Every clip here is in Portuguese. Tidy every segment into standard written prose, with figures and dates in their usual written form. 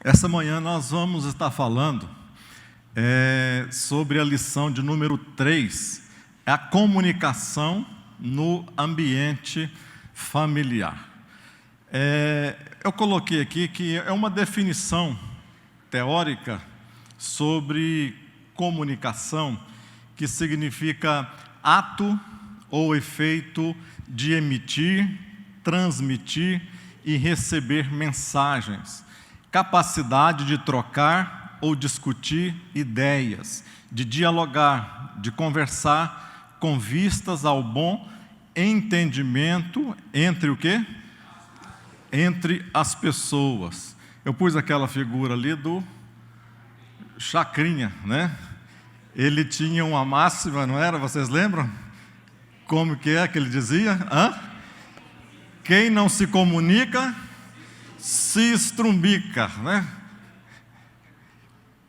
Essa manhã nós vamos estar falando sobre a lição de número 3, a comunicação no ambiente familiar. Eu coloquei aqui que é uma definição teórica sobre comunicação, que significa ato ou efeito de emitir, transmitir e receber mensagens, capacidade de trocar ou discutir ideias, de dialogar, de conversar com vistas ao bom entendimento entre o quê? Entre as pessoas. Eu pus aquela figura ali do Chacrinha, né? Ele tinha uma máxima, não era? Vocês lembram? Como que ele dizia? Quem não se comunica, se estrumbica, né?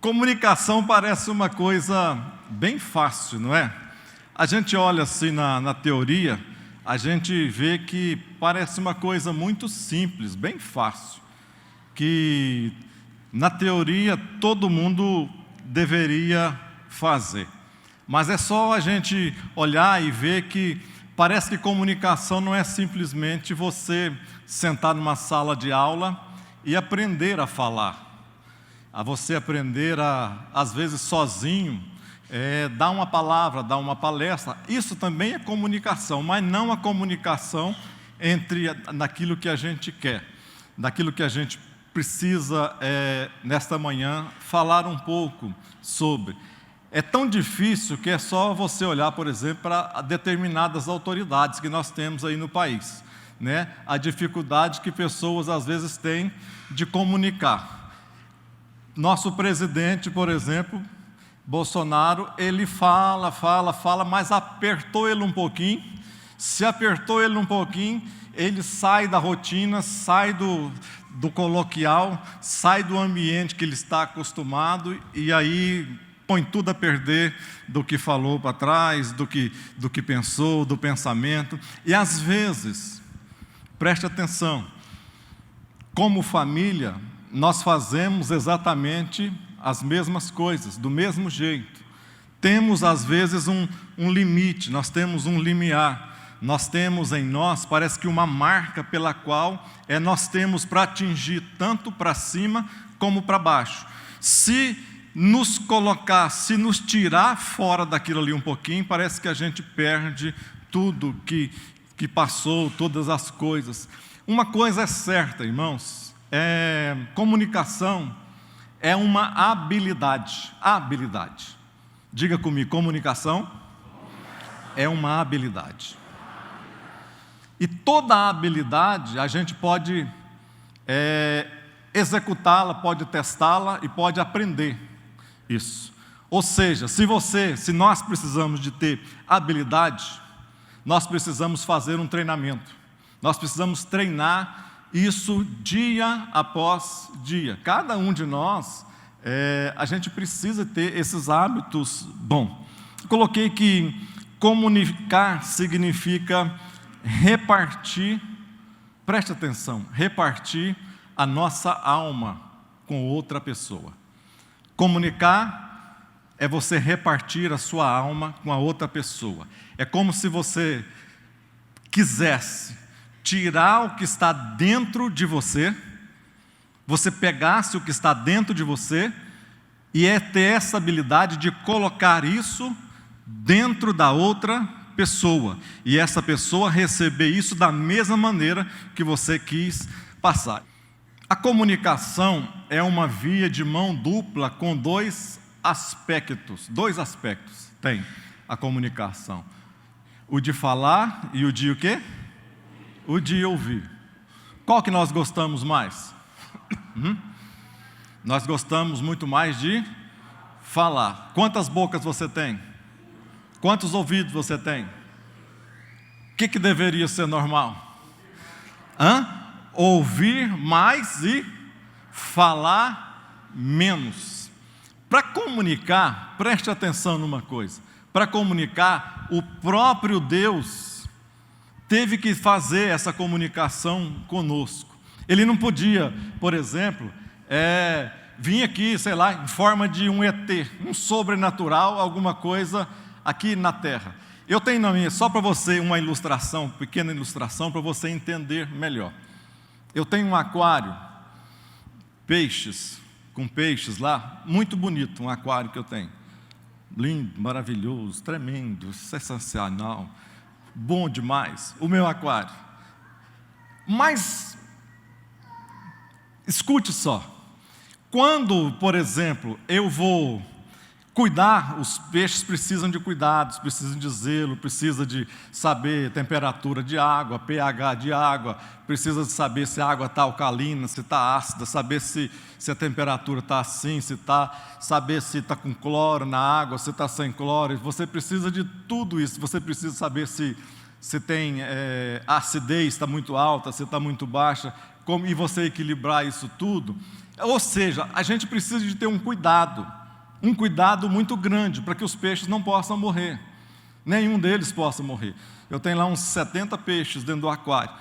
Comunicação parece uma coisa bem fácil, não é? A gente olha assim na teoria, a gente vê que parece uma coisa muito simples, bem fácil, que na teoria todo mundo deveria fazer. Mas é só a gente olhar e ver que parece que comunicação não é simplesmente você sentar numa sala de aula e aprender a falar, a você aprender às vezes sozinho, dar uma palavra, dar uma palestra. Isso também é comunicação, mas não a comunicação naquilo que a gente quer, daquilo que a gente precisa, nesta manhã, falar um pouco sobre. É tão difícil que é só você olhar, por exemplo, para determinadas autoridades que nós temos aí no país, né? A dificuldade que pessoas às vezes têm de comunicar. Nosso presidente, por exemplo, Bolsonaro, ele fala, mas apertou ele um pouquinho. Se apertou ele um pouquinho, ele sai da rotina, sai do coloquial, sai do ambiente que ele está acostumado e aí põe tudo a perder do que falou para trás, do que pensou, do pensamento. E às vezes, preste atenção, como família, nós fazemos exatamente as mesmas coisas, do mesmo jeito. Temos às vezes um limite, nós temos um limiar, nós temos em nós, parece que uma marca pela qual nós temos para atingir tanto para cima como para baixo. Se nos colocar, se nos tirar fora daquilo ali um pouquinho, parece que a gente perde tudo que passou, todas as coisas. Uma coisa é certa, irmãos, comunicação é uma habilidade. Diga comigo, comunicação é uma habilidade. E toda habilidade a gente pode executá-la, pode testá-la e pode aprender isso. Ou seja, se nós precisamos de ter habilidade, nós precisamos fazer um treinamento. Nós precisamos treinar isso dia após dia. Cada um de nós, a gente precisa ter esses hábitos bons. Coloquei que comunicar significa repartir, preste atenção, repartir a nossa alma com outra pessoa. Comunicar é você repartir a sua alma com a outra pessoa. É como se você quisesse tirar o que está dentro de você, você pegasse o que está dentro de você e ter essa habilidade de colocar isso dentro da outra pessoa. E essa pessoa receber isso da mesma maneira que você quis passar. A comunicação é uma via de mão dupla com dois aspectos tem a comunicação. O de falar e o de o quê? O de ouvir. Qual que nós gostamos mais? Nós gostamos muito mais de falar. Quantas bocas você tem? Quantos ouvidos você tem? O que deveria ser normal? Ouvir mais e falar menos. Para comunicar, preste atenção numa coisa. Para comunicar, o próprio Deus teve que fazer essa comunicação conosco. Ele não podia, por exemplo, vir aqui, sei lá, em forma de um ET, um sobrenatural, alguma coisa aqui na Terra. Eu tenho na minha, só para você, uma ilustração, pequena ilustração, para você entender melhor. Eu tenho um aquário, com peixes lá, muito bonito, um aquário que eu tenho. Lindo, maravilhoso, tremendo, sensacional, bom demais, o meu aquário. Mas, escute só, quando, por exemplo, eu vou cuidar, os peixes precisam de cuidados, precisam de zelo, precisa de saber temperatura de água, pH de água, precisa de saber se a água está alcalina, se está ácida, saber se a temperatura está assim, saber se está com cloro na água, se está sem cloro. Você precisa de tudo isso, você precisa saber se tem a acidez está muito alta, se está muito baixa, e você equilibrar isso tudo. Ou seja, a gente precisa de ter um cuidado muito grande, para que os peixes não possam morrer, nenhum deles possa morrer. Eu tenho lá uns 70 peixes dentro do aquário,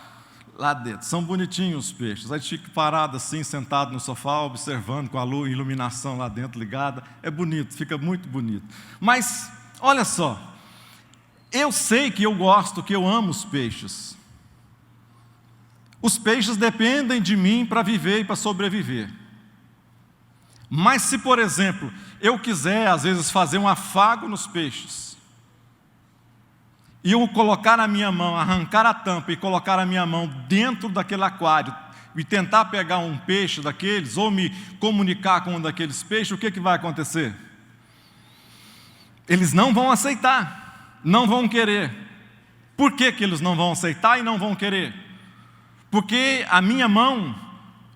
lá dentro, são bonitinhos os peixes, a gente fica parado assim, sentado no sofá, observando com a iluminação lá dentro ligada, é bonito, fica muito bonito. Mas, olha só, eu sei que eu gosto, que eu amo os peixes dependem de mim para viver e para sobreviver. Mas se, por exemplo, eu quiser, às vezes, fazer um afago nos peixes, e eu colocar a minha mão, arrancar a tampa e colocar a minha mão dentro daquele aquário, e tentar pegar um peixe daqueles, ou me comunicar com um daqueles peixes, o que vai acontecer? Eles não vão aceitar, não vão querer. Por que eles não vão aceitar e não vão querer? Porque a minha mão,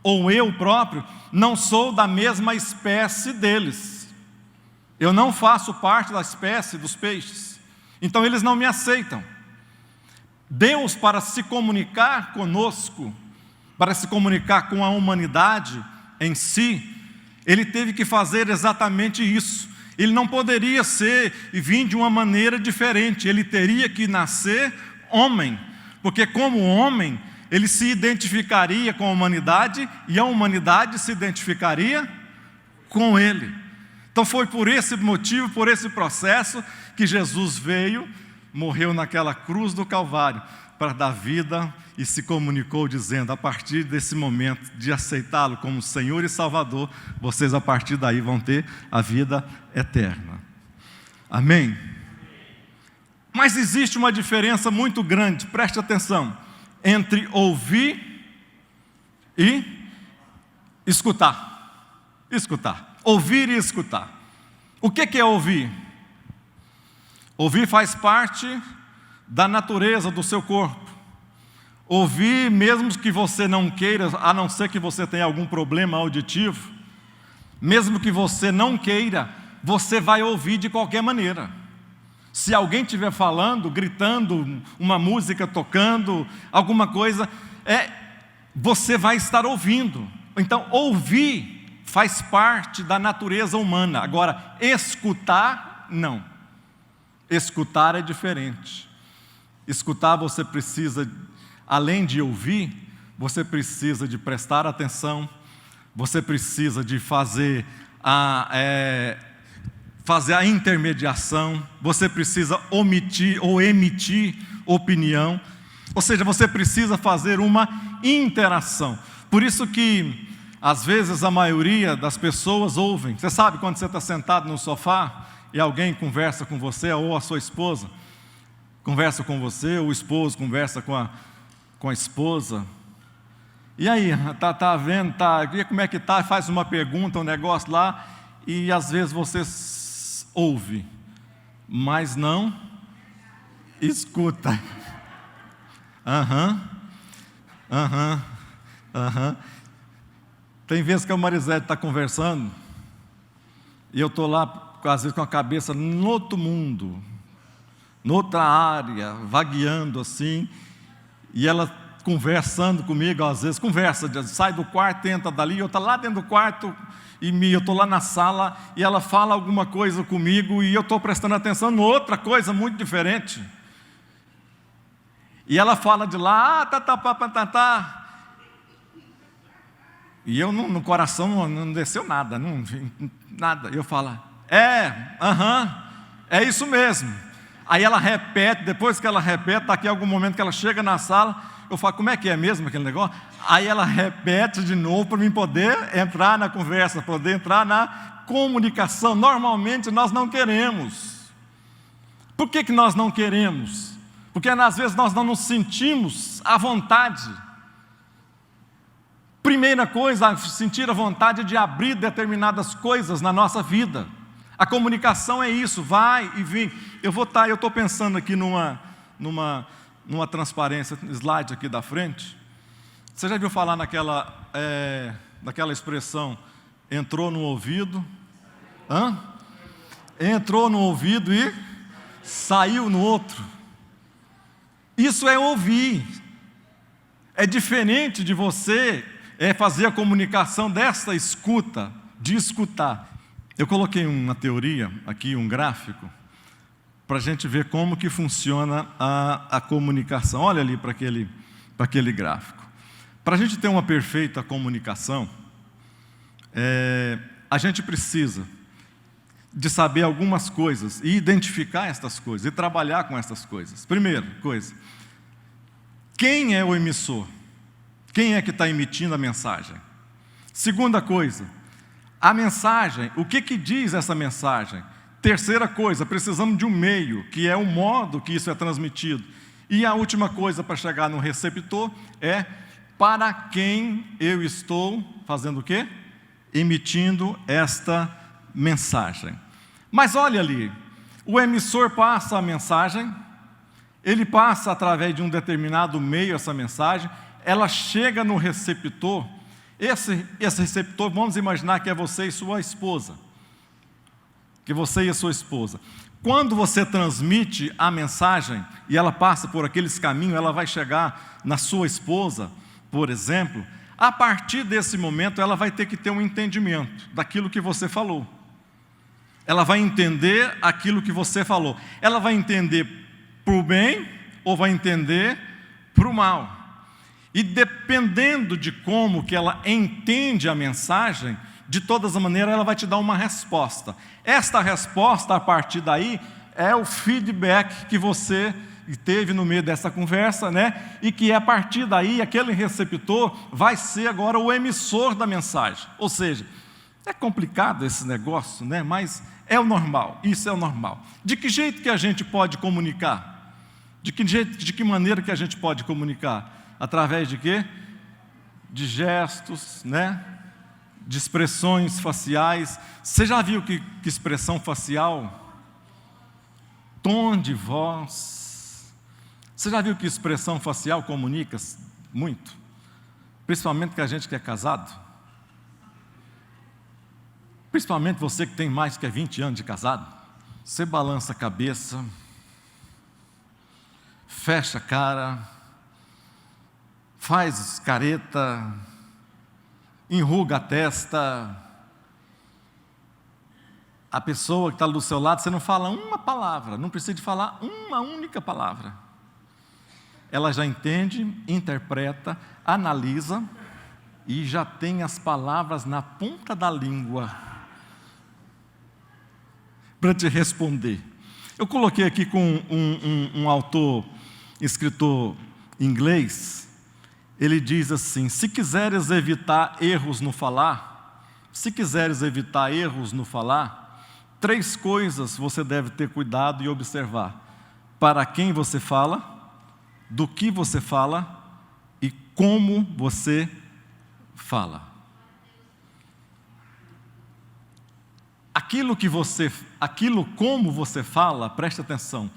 ou eu próprio, não sou da mesma espécie deles. Eu não faço parte da espécie dos peixes. Então eles não me aceitam. Deus, para se comunicar conosco, para se comunicar com a humanidade em si, Ele teve que fazer exatamente isso. Ele não poderia ser e vir de uma maneira diferente. Ele teria que nascer homem, porque como homem, Ele se identificaria com a humanidade e a humanidade se identificaria com Ele. Então foi por esse motivo, por esse processo, que Jesus veio, morreu naquela cruz do Calvário, para dar vida, e se comunicou dizendo: a partir desse momento de aceitá-lo como Senhor e Salvador, vocês a partir daí vão ter a vida eterna. Amém? Mas existe uma diferença muito grande, preste atenção, entre ouvir e escutar. Ouvir e escutar. O que é ouvir? Ouvir faz parte da natureza do seu corpo. Ouvir, mesmo que você não queira, a não ser que você tenha algum problema auditivo, mesmo que você não queira, você vai ouvir de qualquer maneira. Se alguém estiver falando, gritando, uma música tocando, alguma coisa, você vai estar ouvindo. Então, ouvir faz parte da natureza humana. Agora, escutar, não. Escutar é diferente. Escutar, você precisa, além de ouvir, você precisa de prestar atenção, você precisa de fazer a intermediação, você precisa omitir ou emitir opinião, ou seja, você precisa fazer uma interação. Por isso que, às vezes, a maioria das pessoas ouvem. Você sabe quando você está sentado no sofá e alguém conversa com você, ou a sua esposa conversa com você, ou o esposo conversa com a esposa. E aí, tá vendo, e como é que tá? Faz uma pergunta, um negócio lá, e às vezes você ouve, mas não escuta. Tem vezes que a Marisete está conversando, e eu estou lá, às vezes, com a cabeça em outro mundo, noutra área, vagueando assim, e ela conversando comigo, às vezes sai do quarto, entra dali, eu estou lá dentro do quarto, e eu estou lá na sala, e ela fala alguma coisa comigo, e eu estou prestando atenção em outra coisa muito diferente. E ela fala de lá, E eu no coração não desceu nada, nada. Eu falo, é isso mesmo. Aí ela repete, depois que ela repete, daqui a algum momento que ela chega na sala, eu falo, como é que é mesmo aquele negócio? Aí ela repete de novo para mim poder entrar na conversa, poder entrar na comunicação. Normalmente nós não queremos. Por que nós não queremos? Porque às vezes nós não nos sentimos à vontade. Primeira coisa, sentir a vontade de abrir determinadas coisas na nossa vida. A comunicação é isso, vai e vem. Eu estou pensando aqui numa transparência, slide aqui da frente. Você já viu falar naquela expressão, entrou no ouvido, entrou no ouvido e saiu no outro. Isso é ouvir. É diferente de você fazer a comunicação dessa escuta, de escutar. Eu coloquei uma teoria aqui, um gráfico, para a gente ver como que funciona a comunicação. Olha ali para aquele gráfico. Para a gente ter uma perfeita comunicação, a gente precisa de saber algumas coisas e identificar estas coisas e trabalhar com estas coisas. Primeira coisa, quem é o emissor? Quem é que está emitindo a mensagem? Segunda coisa, a mensagem, o que diz essa mensagem? Terceira coisa, precisamos de um meio, que é o modo que isso é transmitido. E a última coisa para chegar no receptor é para quem eu estou fazendo o quê? Emitindo esta mensagem. Mas olha ali, o emissor passa a mensagem, ele passa através de um determinado meio essa mensagem, ela chega no receptor. Esse receptor, vamos imaginar que é você e sua esposa. Que você e a sua esposa. Quando você transmite a mensagem e ela passa por aqueles caminhos, ela vai chegar na sua esposa, por exemplo, a partir desse momento ela vai ter que ter um entendimento daquilo que você falou. Ela vai entender aquilo que você falou. Ela vai entender para o bem ou vai entender para o mal. E dependendo de como que ela entende a mensagem, de todas as maneiras ela vai te dar uma resposta. Esta resposta, a partir daí, é o feedback que você teve no meio dessa conversa, né? E que a partir daí, aquele receptor vai ser agora o emissor da mensagem. Ou seja, é complicado esse negócio, né? Mas é o normal, isso é o normal. De que jeito que a gente pode comunicar? De que maneira que a gente pode comunicar? Através de quê? De gestos, né? De expressões faciais. Você já viu que expressão facial? Tom de voz. Você já viu que expressão facial comunica muito? Principalmente com a gente que é casado. Principalmente você que tem mais que 20 anos de casado. Você balança a cabeça, fecha a cara, faz careta, enruga a testa. A pessoa que está do seu lado, você não fala uma palavra, não precisa de falar uma única palavra. Ela já entende, interpreta, analisa e já tem as palavras na ponta da língua para te responder. Eu coloquei aqui com um autor, escritor inglês. Ele diz assim: se quiseres evitar erros no falar, 3 coisas você deve ter cuidado e observar: para quem você fala, do que você fala e como você fala. Aquilo como você fala, preste atenção,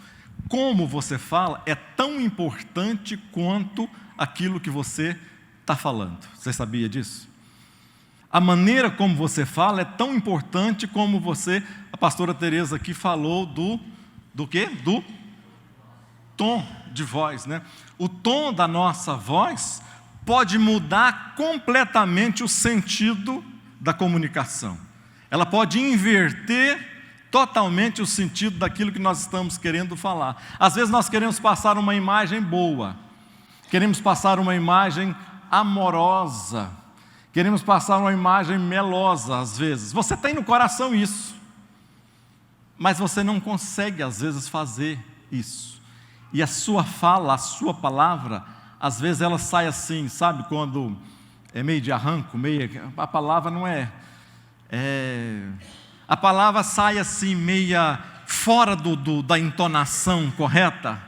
como você fala é tão importante quanto aquilo que você está falando. Você sabia disso? A maneira como você fala é tão importante como a pastora Teresa aqui falou do quê? Do tom de voz, né? O tom da nossa voz pode mudar completamente o sentido da comunicação. Ela pode inverter totalmente o sentido daquilo que nós estamos querendo falar. Às vezes nós queremos passar uma imagem boa, queremos passar uma imagem amorosa, Queremos passar uma imagem melosa às vezes. Você tem no coração isso, mas você não consegue às vezes fazer isso. E a sua fala, a sua palavra, às vezes ela sai assim, sabe? Quando é meio de arranco, a palavra não a palavra sai assim, meia fora da entonação correta,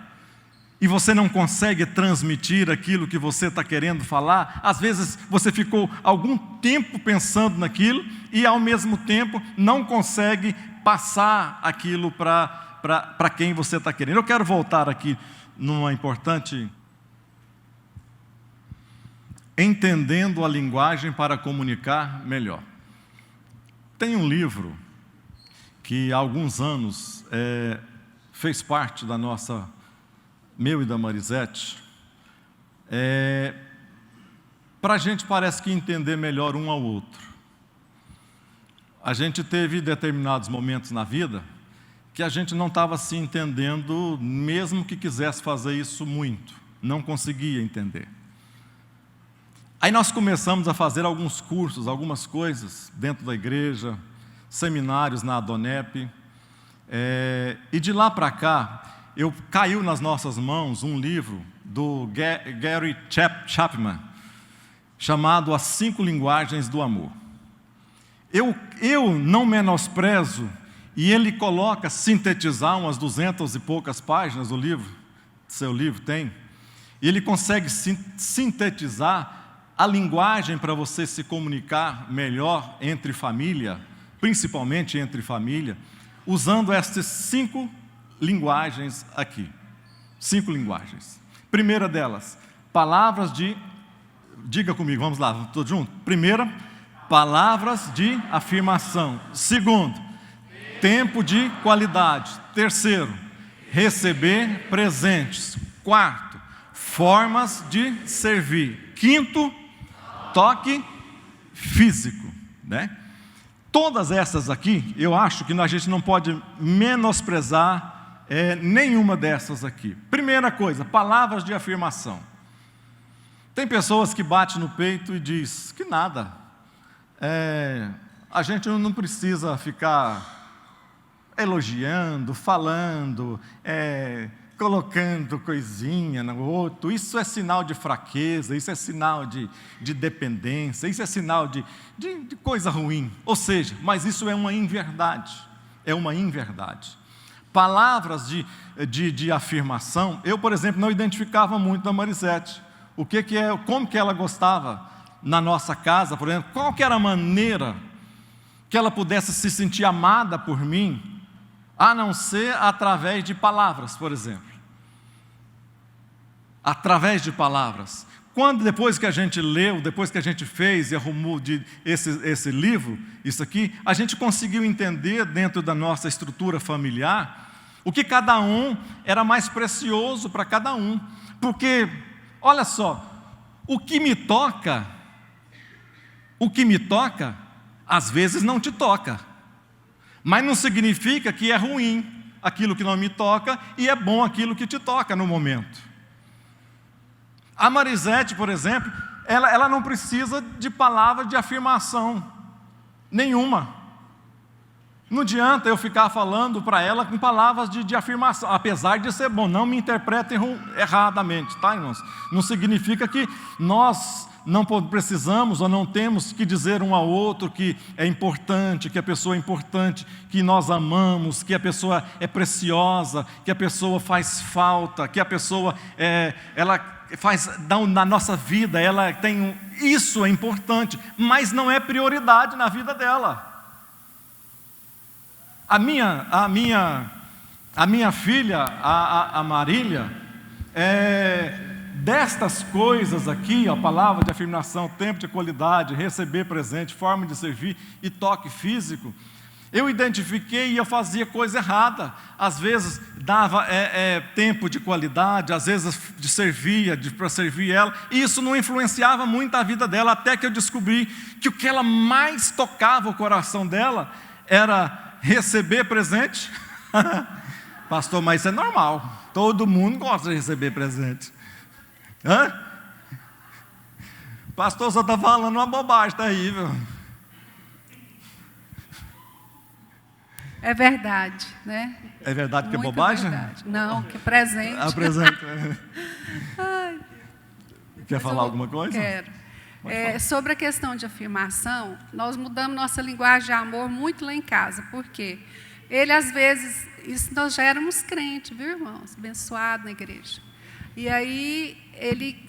e você não consegue transmitir aquilo que você está querendo falar. Às vezes você ficou algum tempo pensando naquilo, e ao mesmo tempo não consegue passar aquilo para quem você está querendo. Eu quero voltar aqui numa importante... Entendendo a linguagem para comunicar melhor. Tem um livro que há alguns anos fez parte da nossa, meu e da Marisete, para a gente parece que entender melhor um ao outro. A gente teve determinados momentos na vida que a gente não estava se entendendo, mesmo que quisesse fazer isso muito, não conseguia entender. Aí nós começamos a fazer alguns cursos, algumas coisas dentro da igreja, seminários na Adonep, e de lá para cá, caiu nas nossas mãos um livro do Gary Chapman, chamado As 5 Linguagens do Amor. Eu não menosprezo, e ele coloca, sintetizar umas 200 e poucas páginas do livro, seu livro tem, e ele consegue sintetizar a linguagem para você se comunicar melhor entre família, principalmente entre família, usando estas 5 linguagens aqui. 5 linguagens. Primeira delas, palavras de... Diga comigo, vamos lá, todos juntos. Primeira, palavras de afirmação. Segundo, tempo de qualidade. Terceiro, receber presentes. Quarto, formas de servir. Quinto, toque físico, né? Todas essas aqui, eu acho que a gente não pode menosprezar nenhuma dessas aqui. Primeira coisa, palavras de afirmação. Tem pessoas que batem no peito e diz que nada, a gente não precisa ficar elogiando, falando, colocando coisinha no outro. Isso é sinal de fraqueza, isso é sinal de dependência, isso é sinal de coisa ruim. Ou seja, mas isso é uma inverdade, Palavras de afirmação, eu, por exemplo, não identificava muito na Marisete. Como que ela gostava na nossa casa, por exemplo, qual que era a maneira que ela pudesse se sentir amada por mim, a não ser através de palavras, por exemplo. Através de palavras. Depois que a gente leu, depois que a gente fez e arrumou esse livro, isso aqui, a gente conseguiu entender dentro da nossa estrutura familiar o que cada um era mais precioso para cada um. Porque, olha só, o que me toca, às vezes não te toca. Mas não significa que é ruim aquilo que não me toca e é bom aquilo que te toca no momento. A Marisete, por exemplo, ela não precisa de palavra de afirmação nenhuma. Não adianta eu ficar falando para ela com palavras de afirmação, apesar de ser bom. Não me interpretem erradamente, tá, irmãos? Não significa que nós não precisamos ou não temos que dizer um ao outro que é importante, que a pessoa é importante, que nós amamos, que a pessoa é preciosa, que a pessoa faz falta, que a pessoa ela faz na nossa vida, ela tem isso é importante, mas não é prioridade na vida dela. A minha filha, a Marília, destas coisas aqui, a palavra de afirmação, tempo de qualidade, receber presente, forma de servir e toque físico, eu identifiquei e eu fazia coisa errada. Às vezes dava tempo de qualidade, às vezes servia para servir ela, e isso não influenciava muito a vida dela, até que eu descobri que o que ela mais tocava o coração dela era receber presente. Pastor, mas isso é normal, todo mundo gosta de receber presente. Pastor, só está falando uma bobagem, está aí, viu? É verdade, né? É verdade que Muito é bobagem? verdade. Não, que é presente. Apresenta. Ai, Quer falar alguma coisa? Quero. Sobre a questão de afirmação, nós mudamos nossa linguagem de amor muito lá em casa. Por quê? Ele, às vezes, nós já éramos crentes, viu, irmãos? Abençoados na igreja. E aí,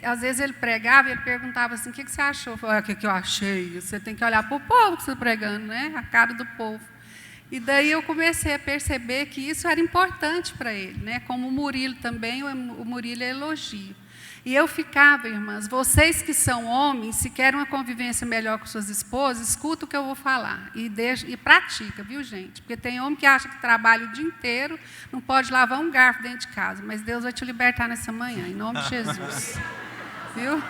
às vezes ele pregava e ele perguntava assim, o que você achou? Eu falei, o que eu achei? Você tem que olhar para o povo que você está pregando, né? A cara do povo. E daí eu comecei a perceber que isso era importante para ele, né? Como o Murilo também, o Murilo é elogio. E eu ficava, irmãs, vocês que são homens, se querem uma convivência melhor com suas esposas, escuta o que eu vou falar e pratica, viu, gente? Porque tem homem que acha que trabalha o dia inteiro, não pode lavar um garfo dentro de casa, mas Deus vai te libertar nessa manhã, em nome de Jesus. Viu?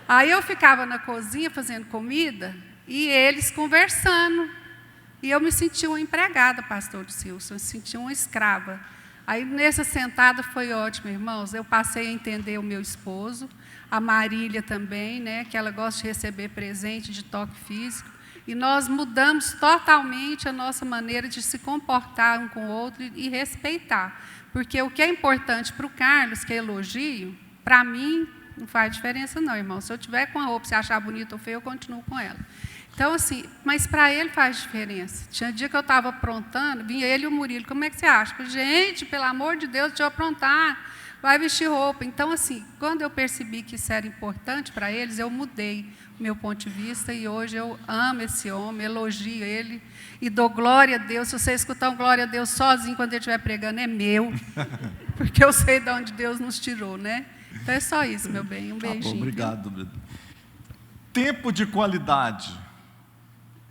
Aí eu ficava na cozinha fazendo comida e eles conversando. E eu me sentia uma empregada, pastor Silson, eu me sentia uma escrava. Aí, nessa sentada, foi ótimo, irmãos. Eu passei a entender o meu esposo, a Marília também, né, que ela gosta de receber presente de toque físico. E nós mudamos totalmente a nossa maneira de se comportar um com o outro e respeitar. Porque o que é importante para o Carlos, que é elogio, para mim, não faz diferença não, irmão. Se eu tiver com a roupa, se achar bonita ou feia, eu continuo com ela. Então, assim, mas para ele faz diferença. Tinha dia que eu estava aprontando, vinha ele e o Murilo, como é que você acha? Eu falei, gente, pelo amor de Deus, deixa eu aprontar, vai vestir roupa. Então, assim, quando eu percebi que isso era importante para eles, eu mudei o meu ponto de vista e hoje eu amo esse homem, elogio ele e dou glória a Deus. Se você escutar um glória a Deus sozinho quando ele estiver pregando, é meu, porque eu sei de onde Deus nos tirou, né? Então é só isso, meu bem, um beijinho. Tá bom, obrigado. Tempo de qualidade.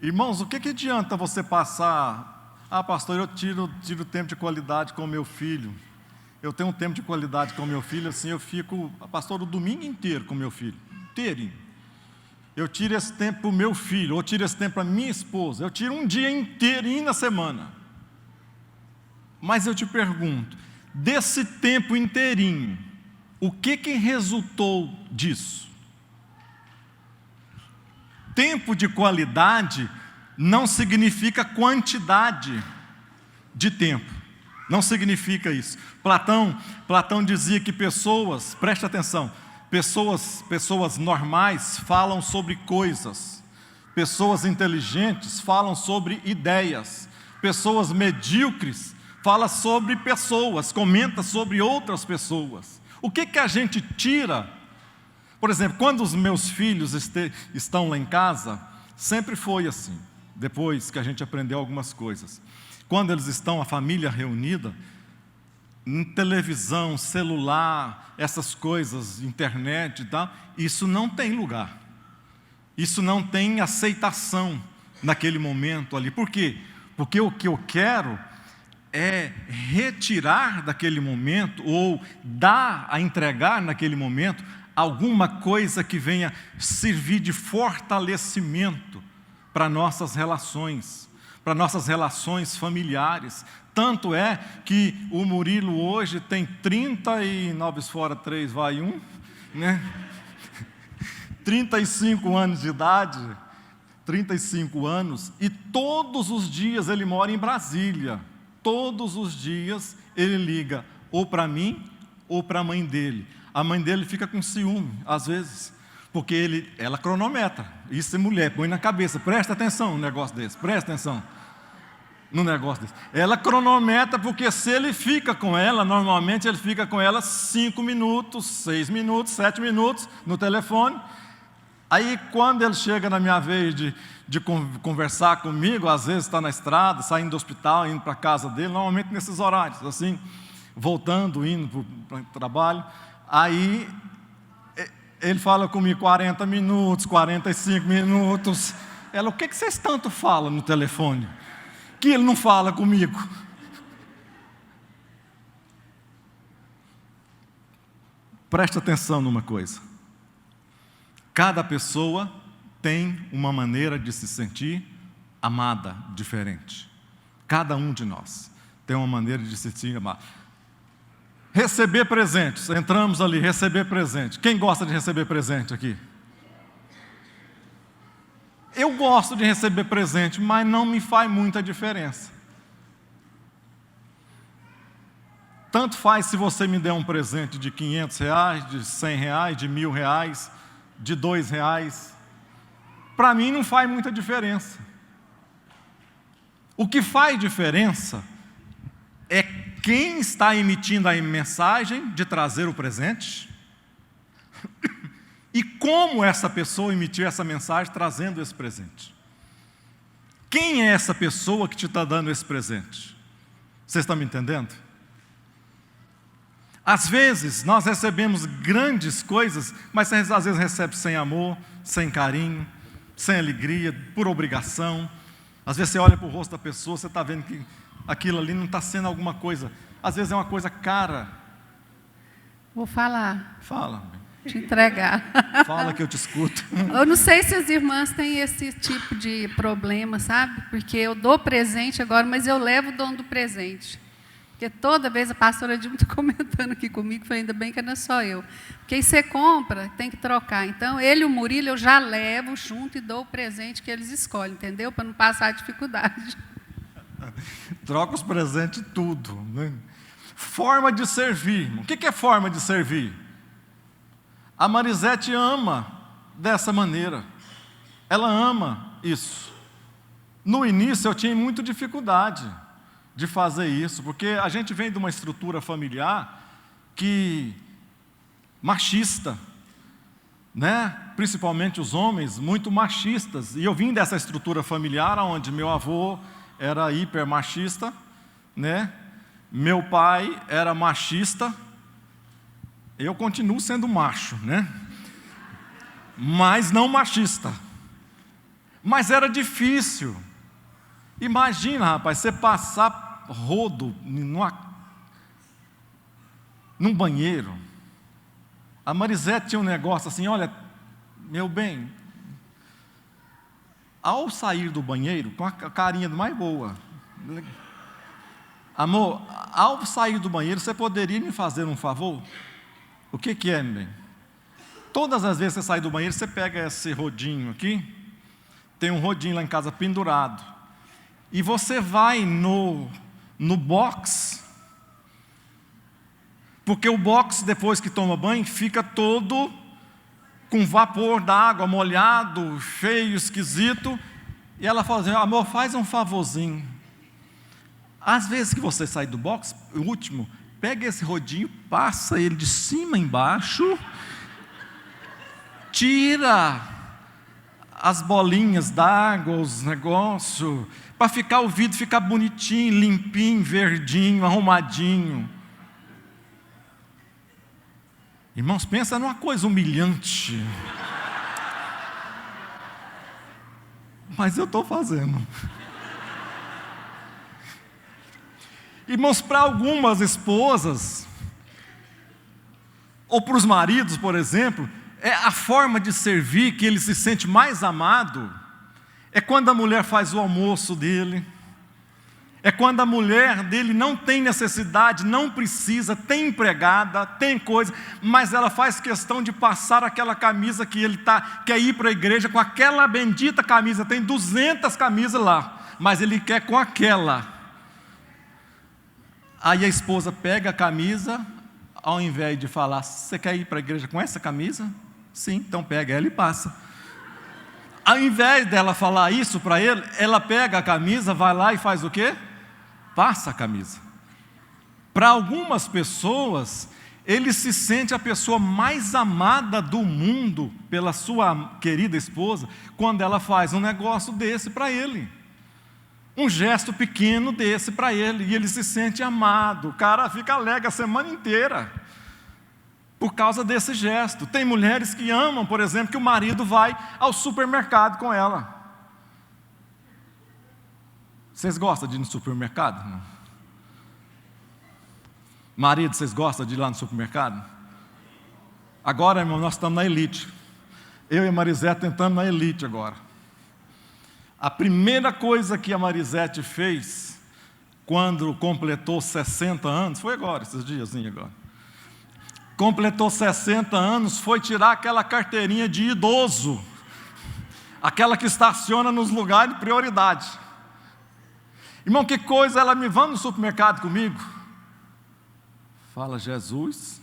Irmãos, o que adianta você passar... pastor, eu tiro tempo de qualidade com o meu filho. Eu tenho um tempo de qualidade com o meu filho, assim, eu fico, pastor, o domingo inteiro com o meu filho, inteirinho. Eu tiro esse tempo para o meu filho, ou tiro esse tempo para a minha esposa, eu tiro um dia inteirinho na semana. Mas eu te pergunto, desse tempo inteirinho, o que resultou disso? Tempo de qualidade não significa quantidade de tempo. Não significa isso. Platão dizia que pessoas, preste atenção, pessoas normais falam sobre coisas. Pessoas inteligentes falam sobre ideias. Pessoas medíocres falam sobre pessoas, comentam sobre outras pessoas. O que a gente tira? Por exemplo, quando os meus filhos estão lá em casa, sempre foi assim, depois que a gente aprendeu algumas coisas. Quando eles estão, a família reunida, em televisão, celular, essas coisas, internet e tal, isso não tem lugar. Isso não tem aceitação naquele momento ali. Por quê? Porque o que eu quero é retirar daquele momento, ou entregar naquele momento, alguma coisa que venha servir de fortalecimento para nossas relações familiares. Tanto é que o Murilo hoje tem 39 fora 3, vai 1, né? 35 anos de idade, 35 anos, e todos os dias ele mora em Brasília. Todos os dias ele liga ou para mim ou para a mãe dele. A mãe dele fica com ciúme, às vezes, porque ela cronometra. Isso é mulher, põe na cabeça, presta atenção no negócio desse, presta atenção no negócio desse. Ela cronometra porque se ele fica com ela, normalmente ele fica com ela 5 minutos, 6 minutos, 7 minutos no telefone. Aí quando ele chega na minha vez de conversar comigo, às vezes está na estrada, saindo do hospital, indo para a casa dele, normalmente nesses horários, assim, voltando, indo para o trabalho. Aí ele fala comigo 40 minutos, 45 minutos. Ela, o que vocês tanto falam no telefone? Que ele não fala comigo. Preste atenção numa coisa. Cada pessoa tem uma maneira de se sentir amada diferente. Cada um de nós tem uma maneira de se sentir amado. Receber presentes, entramos ali, receber presente. Quem gosta de receber presente aqui? Eu gosto de receber presente, mas não me faz muita diferença. Tanto faz se você me der um presente de R$500, de R$100, de R$1.000, de R$2. Para mim não faz muita diferença. O que faz diferença é quem está emitindo a mensagem de trazer o presente e como essa pessoa emitiu essa mensagem trazendo esse presente. Quem é essa pessoa que te está dando esse presente? Vocês estão me entendendo? Às vezes nós recebemos grandes coisas, mas às vezes recebe sem amor, sem carinho, sem alegria, por obrigação. Às vezes você olha para o rosto da pessoa, você está vendo que aquilo ali não está sendo alguma coisa. Às vezes é uma coisa cara. Vou falar. Fala. Te entregar. Fala que eu te escuto. Eu não sei se as irmãs têm esse tipo de problema, sabe? Porque eu dou presente agora, mas eu levo o dono do presente. Porque toda vez a pastora Dilma está comentando aqui comigo, foi ainda bem que não é só eu. Porque aí você compra, tem que trocar. Então, ele e o Murilo eu já levo junto e dou o presente que eles escolhem, entendeu? Para não passar dificuldade. Troca os presentes tudo, né? Forma de servir. O que é forma de servir? A Marisete ama dessa maneira. Ela ama isso. No início eu tinha muita dificuldade de fazer isso, porque a gente vem de uma estrutura familiar machista, né? Principalmente os homens, muito machistas. E eu vim dessa estrutura familiar onde meu avô era hiper machista, né? Meu pai era machista. Eu continuo sendo macho, né? Mas não machista. Mas era difícil. Imagina, rapaz, você passar rodo num banheiro. A Marisete tinha um negócio assim, olha, meu bem, ao sair do banheiro, com a carinha mais boa, amor, ao sair do banheiro, você poderia me fazer um favor? O que é, meu bem? Todas as vezes que você sai do banheiro, você pega esse rodinho aqui, tem um rodinho lá em casa pendurado, e você vai no box, porque o box, depois que toma banho, fica todo com vapor d'água, molhado, feio, esquisito, e ela fala assim, amor, faz um favorzinho. Às vezes que você sai do box, o último, pega esse rodinho, passa ele de cima embaixo, tira as bolinhas d'água, os negócios, para ficar o vidro ficar bonitinho, limpinho, verdinho, arrumadinho. Irmãos, pensa numa coisa humilhante. Mas eu estou fazendo. Irmãos, para algumas esposas, ou para os maridos, por exemplo, a forma de servir que ele se sente mais amado, é quando a mulher faz o almoço dele, é quando a mulher dele não tem necessidade, não precisa, tem empregada, tem coisa, mas ela faz questão de passar aquela camisa que ele quer ir para a igreja com aquela bendita camisa, tem 200 camisas lá, mas ele quer com aquela. Aí a esposa pega a camisa, ao invés de falar, você quer ir para a igreja com essa camisa? Sim, então pega ela e passa. Ao invés dela falar isso para ele, ela pega a camisa, vai lá e faz o quê? Passa a camisa. Para algumas pessoas, ele se sente a pessoa mais amada do mundo pela sua querida esposa, quando ela faz um negócio desse para ele. Um gesto pequeno desse para ele, e ele se sente amado. O cara fica alegre a semana inteira por causa desse gesto. Tem mulheres que amam, por exemplo, que o marido vai ao supermercado com ela. Vocês gostam de ir no supermercado? Não? Marido, vocês gostam de ir lá no supermercado? Agora, irmão, nós estamos na elite. Eu e a Marisete entramos na elite agora. A primeira coisa que a Marisete fez, quando completou 60 anos, foi agora, esses diazinhos agora. Completou 60 anos, foi tirar aquela carteirinha de idoso. aquela que estaciona nos lugares de prioridade. Irmão, que coisa, ela me vamos no supermercado comigo? Fala, Jesus,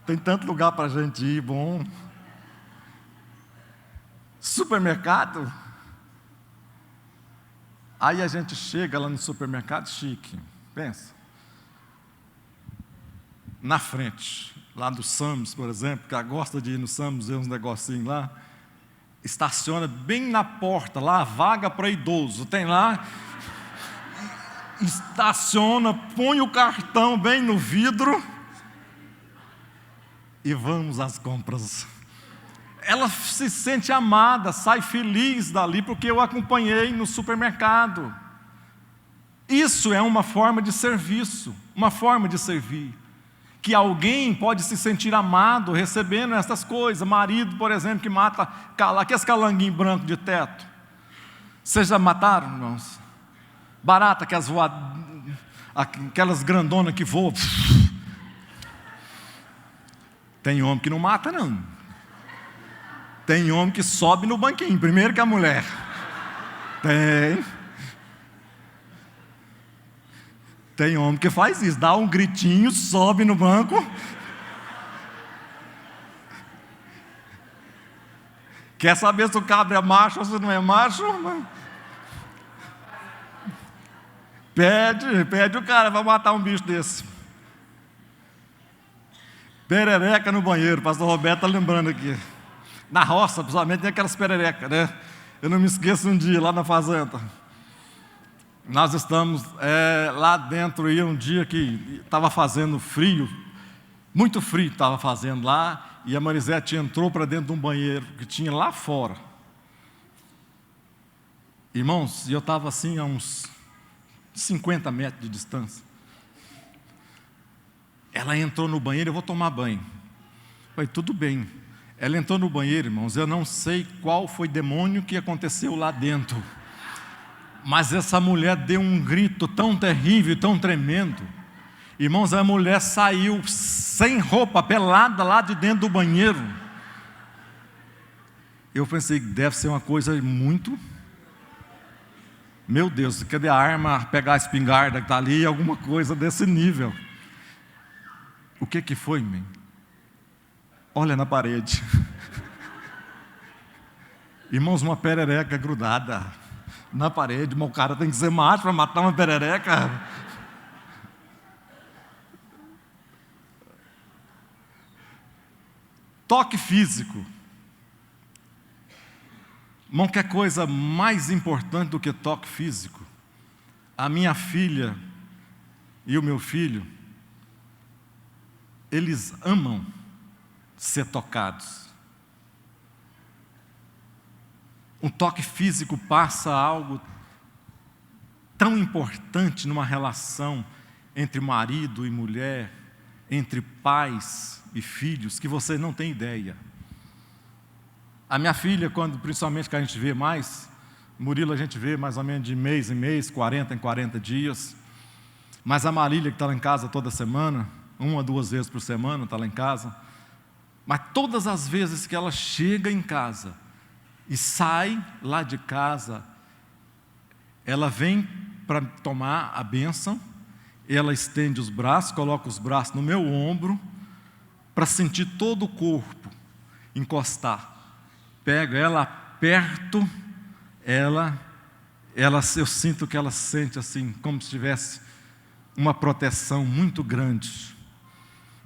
tem tanto lugar para a gente ir, bom. Supermercado? Aí a gente chega lá no supermercado chique, pensa. Na frente, lá do Sam's, por exemplo, que ela gosta de ir no Sam's, ver uns negocinhos lá, estaciona bem na porta, lá a vaga para idoso, tem lá, estaciona, põe o cartão bem no vidro e vamos às compras. Ela se sente amada, sai feliz dali, porque eu a acompanhei no supermercado. Isso é uma forma de serviço, uma forma de servir. Que alguém pode se sentir amado recebendo essas coisas. Marido, por exemplo, que mata aqueles calanguinhos brancos de teto. Vocês já mataram, irmãos? Barata, aquelas grandonas que voam. Tem homem que não mata, não. Tem homem que sobe no banquinho, primeiro que a mulher. Tem homem que faz isso, dá um gritinho, sobe no banco. Quer saber se o cabra é macho ou se não é macho? Pede o cara para matar um bicho desse. Perereca no banheiro, o pastor Roberto está lembrando aqui. Na roça, principalmente, tem aquelas pererecas, né? Eu não me esqueço um dia, lá na fazenda. Nós estamos lá dentro, e um dia que estava fazendo frio, muito frio estava fazendo lá, e a Marisete entrou para dentro de um banheiro que tinha lá fora. Irmãos, e eu estava assim a uns 50 metros de distância. Ela entrou no banheiro, eu vou tomar banho. Falei, tudo bem. Ela entrou no banheiro, irmãos, eu não sei qual foi o demônio que aconteceu lá dentro. Mas essa mulher deu um grito tão terrível, tão tremendo. Irmãos, a mulher saiu sem roupa, pelada lá de dentro do banheiro. Eu pensei, deve ser uma coisa muito... Meu Deus, cadê a arma, pegar a espingarda que está ali, alguma coisa desse nível. O que foi, meu? Olha na parede. Irmãos, uma perereca grudada na parede, mas o cara tem que ser macho para matar uma perereca. Toque físico. Irmão, que coisa mais importante do que toque físico? A minha filha e o meu filho, eles amam ser tocados. Um toque físico passa algo tão importante numa relação entre marido e mulher, entre pais e filhos, que você não tem ideia. A minha filha, principalmente que a gente vê mais, Murilo a gente vê mais ou menos de mês em mês, 40 em 40 dias, mas a Marília que está lá em casa toda semana, 1 ou 2 vezes por semana está lá em casa, mas todas as vezes que ela chega em casa e sai lá de casa, ela vem para tomar a bênção, ela estende os braços, coloca os braços no meu ombro, para sentir todo o corpo encostar. Pego ela, aperto, eu sinto que ela sente assim, como se tivesse uma proteção muito grande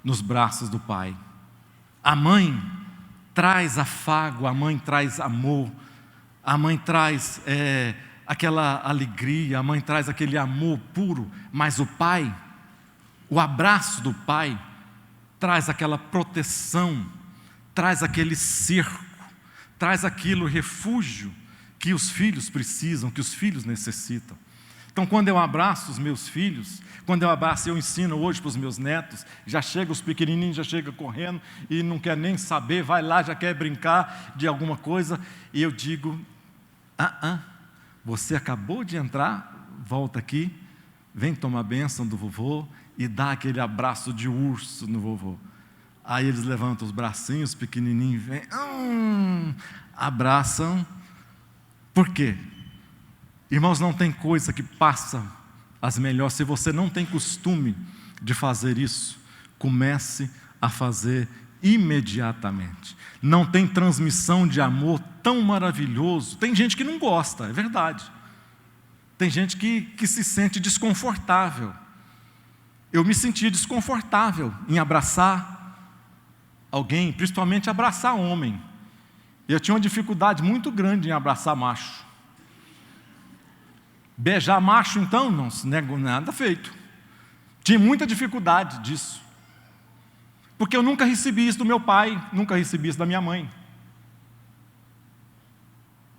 nos braços do pai. A mãe traz afago, a mãe traz amor, a mãe traz aquela alegria, a mãe traz aquele amor puro, mas o pai, o abraço do pai, traz aquela proteção, traz aquele cerco, traz aquilo refúgio que os filhos precisam, que os filhos necessitam. Então, quando eu abraço os meus filhos, quando eu abraço, eu ensino hoje para os meus netos, já chega os pequenininhos, já chega correndo e não quer nem saber, vai lá, já quer brincar de alguma coisa, e eu digo, você acabou de entrar, volta aqui, vem tomar a bênção do vovô e dá aquele abraço de urso no vovô. Aí eles levantam os bracinhos pequenininhos, vem, abraçam. Por quê? Irmãos, não tem coisa que passa as melhores. Se você não tem costume de fazer isso, comece a fazer imediatamente. Não tem transmissão de amor tão maravilhoso. Tem gente que não gosta, é verdade. Tem gente que se sente desconfortável. Eu me sentia desconfortável em abraçar alguém, principalmente abraçar homem. Eu tinha uma dificuldade muito grande em abraçar macho. Beijar macho, então, não se nego nada feito. Tinha muita dificuldade disso. Porque eu nunca recebi isso do meu pai, nunca recebi isso da minha mãe.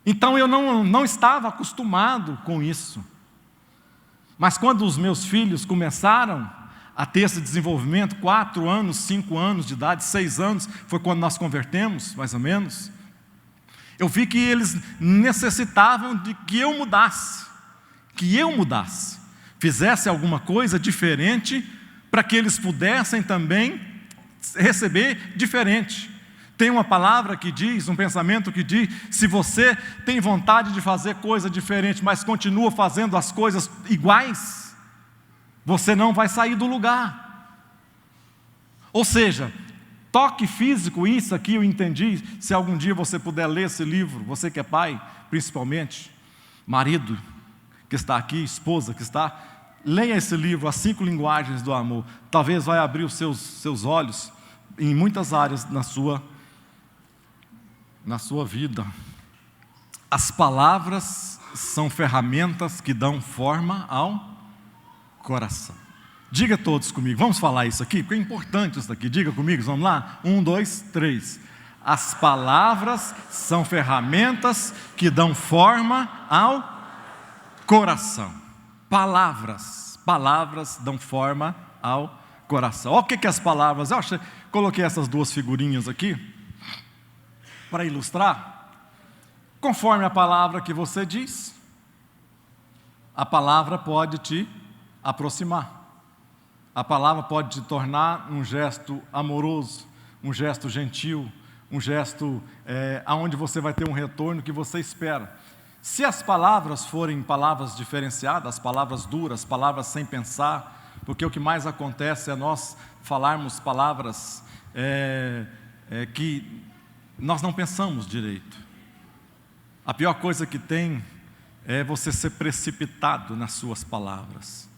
Então eu não estava acostumado com isso. Mas quando os meus filhos começaram a ter esse desenvolvimento, 4 anos, 5 anos de idade, 6 anos, foi quando nós convertemos, mais ou menos, eu vi que eles necessitavam de que eu mudasse, fizesse alguma coisa diferente, para que eles pudessem também receber diferente. Tem uma palavra que diz, um pensamento que diz, se você tem vontade de fazer coisa diferente, mas continua fazendo as coisas iguais, você não vai sair do lugar. Ou seja, toque físico, isso aqui eu entendi. Se algum dia você puder ler esse livro, você que é pai, principalmente, marido que está aqui, esposa que está, leia esse livro, As 5 Linguagens do Amor. Talvez vai abrir os seus olhos em muitas áreas na sua vida. As palavras são ferramentas que dão forma ao coração. Diga todos comigo, vamos falar isso aqui, porque é importante isso aqui. Diga comigo, vamos lá? 1, 2, 3. As palavras são ferramentas que dão forma ao coração. Palavras dão forma ao coração. Olha o que as palavras, coloquei essas 2 figurinhas aqui, para ilustrar. Conforme a palavra que você diz, a palavra pode te aproximar. A palavra pode te tornar um gesto amoroso, um gesto gentil, um gesto onde você vai ter um retorno que você espera. Se as palavras forem palavras diferenciadas, palavras duras, palavras sem pensar, porque o que mais acontece é nós falarmos palavras que nós não pensamos direito. A pior coisa que tem é você ser precipitado nas suas palavras.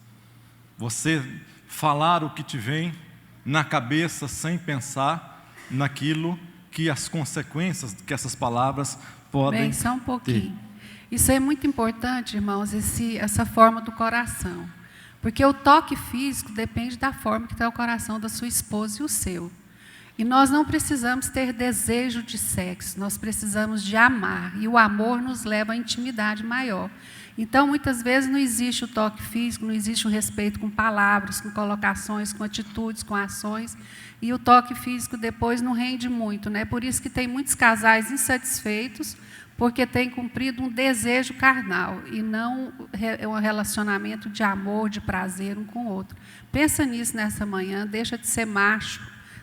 Você falar o que te vem na cabeça sem pensar naquilo que as consequências que essas palavras podem Bem, só um pouquinho. ter. Isso é muito importante, irmãos, essa forma do coração. Porque o toque físico depende da forma que está o coração da sua esposa e o seu. E nós não precisamos ter desejo de sexo, nós precisamos de amar. E o amor nos leva à intimidade maior. Então, muitas vezes não existe o toque físico, não existe o respeito com palavras, com colocações, com atitudes, com ações. E o toque físico depois não rende muito, né? Por isso que tem muitos casais insatisfeitos, porque têm cumprido um desejo carnal e não um relacionamento de amor, de prazer um com o outro. Pensa nisso nessa manhã, deixa de ser macho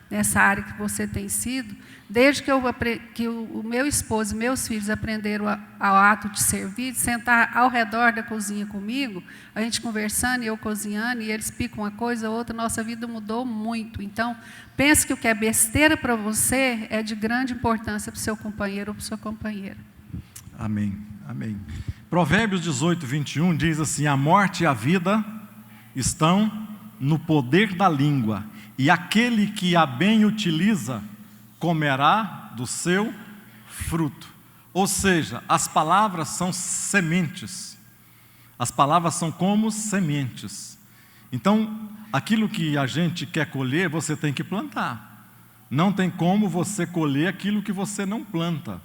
nessa área que você tem sido. Desde que o meu esposo e meus filhos aprenderam ao ato de servir, de sentar ao redor da cozinha comigo, a gente conversando e eu cozinhando, e eles picam uma coisa ou outra, nossa vida mudou muito. Então, pense que o que é besteira para você é de grande importância para o seu companheiro ou para a sua companheira. Amém, amém. Provérbios 18, 21 diz assim: a morte e a vida estão no poder da língua, e aquele que a bem utiliza comerá do seu fruto. Ou seja, as palavras são sementes. As palavras são como sementes. Então, aquilo que a gente quer colher, você tem que plantar. Não tem como você colher aquilo que você não planta.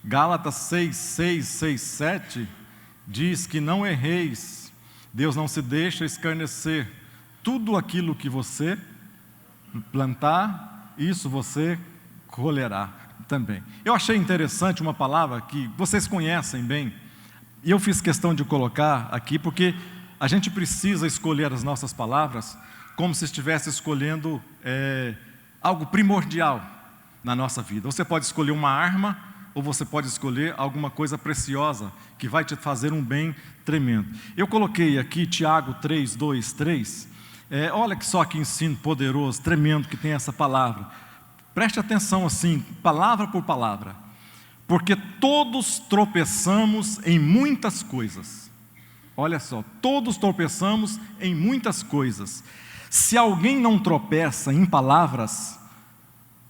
Gálatas 6:7 diz que não erreis, Deus não se deixa escarnecer. Tudo aquilo que você plantar, isso você colherá também. Eu achei interessante uma palavra que vocês conhecem bem, e eu fiz questão de colocar aqui, porque a gente precisa escolher as nossas palavras como se estivesse escolhendo algo primordial na nossa vida. Você pode escolher uma arma, ou você pode escolher alguma coisa preciosa, que vai te fazer um bem tremendo. Eu coloquei aqui Tiago 3, 2, 3. Olha que só que ensino poderoso, tremendo que tem essa palavra. Preste atenção assim, palavra por palavra. Porque todos tropeçamos em muitas coisas. Olha só, todos tropeçamos em muitas coisas. Se alguém não tropeça em palavras,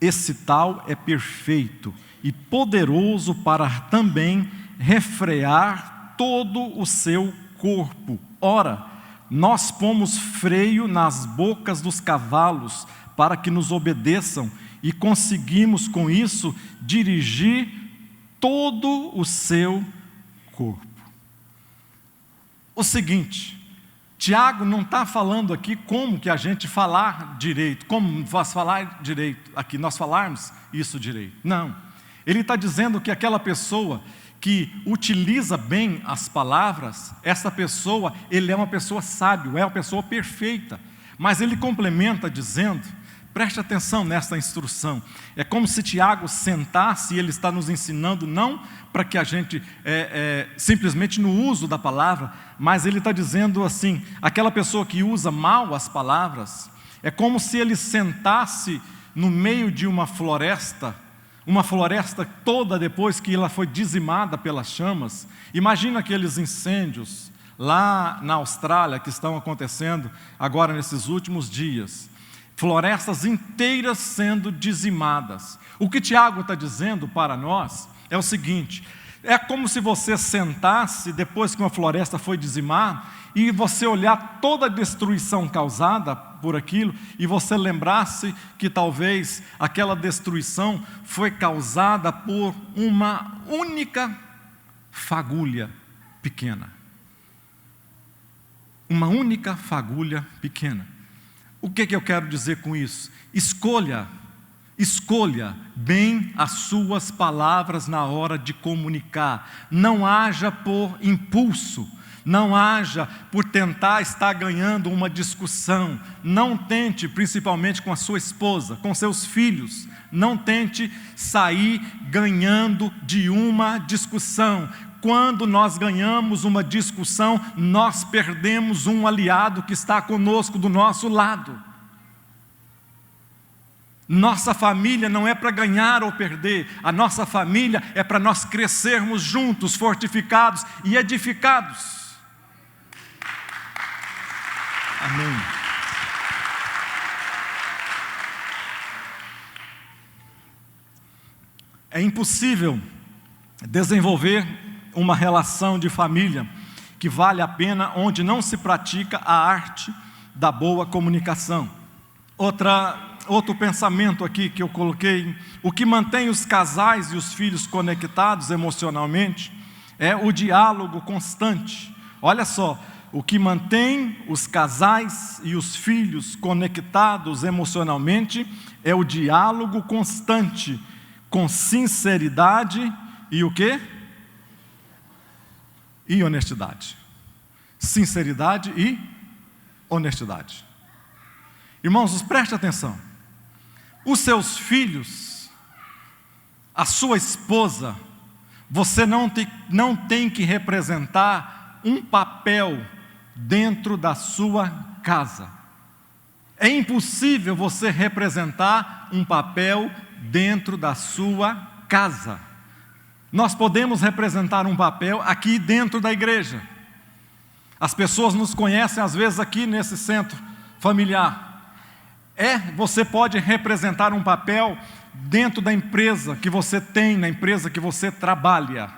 esse tal é perfeito e poderoso para também refrear todo o seu corpo. Ora, nós pomos freio nas bocas dos cavalos para que nos obedeçam e conseguimos com isso dirigir todo o seu corpo. O seguinte, Tiago não está falando aqui como que a gente falar direito, como nós falar direito aqui, nós falarmos isso direito. Não, ele está dizendo que aquela pessoa que utiliza bem as palavras, essa pessoa, ele é uma pessoa sábia, é uma pessoa perfeita. Mas ele complementa dizendo, preste atenção nessa instrução, é como se Tiago sentasse e ele está nos ensinando não para que a gente simplesmente no uso da palavra, mas ele está dizendo assim, aquela pessoa que usa mal as palavras, é como se ele sentasse no meio de uma floresta toda depois que ela foi dizimada pelas chamas. Imagina aqueles incêndios lá na Austrália que estão acontecendo agora nesses últimos dias. Florestas inteiras sendo dizimadas. O que Tiago está dizendo para nós é o seguinte, é como se você sentasse depois que uma floresta foi dizimada e você olhar toda a destruição causada por aquilo e você lembrasse que talvez aquela destruição foi causada por uma única fagulha pequena. Uma única fagulha pequena. O que eu quero dizer com isso? Escolha bem as suas palavras na hora de comunicar. Não haja por impulso, não haja por tentar estar ganhando uma discussão. Não tente, principalmente com a sua esposa, com seus filhos, não tente sair ganhando de uma discussão. Quando nós ganhamos uma discussão, nós perdemos um aliado que está conosco do nosso lado. Nossa família não é para ganhar ou perder, a nossa família é para nós crescermos juntos, fortificados e edificados. Amém. É impossível desenvolver uma relação de família que vale a pena onde não se pratica a arte da boa comunicação. Outro pensamento aqui que eu coloquei, o que mantém os casais e os filhos conectados emocionalmente é o diálogo constante. Olha só, o que mantém os casais e os filhos conectados emocionalmente é o diálogo constante, com sinceridade e o quê? E honestidade. Sinceridade e honestidade. Irmãos, preste atenção. Os seus filhos, a sua esposa, você não tem que representar um papel dentro da sua casa. É impossível você representar um papel dentro da sua casa. Nós podemos representar um papel aqui dentro da igreja. As pessoas nos conhecem às vezes aqui nesse centro familiar. Você pode representar um papel dentro da empresa que você tem, na empresa que você trabalha.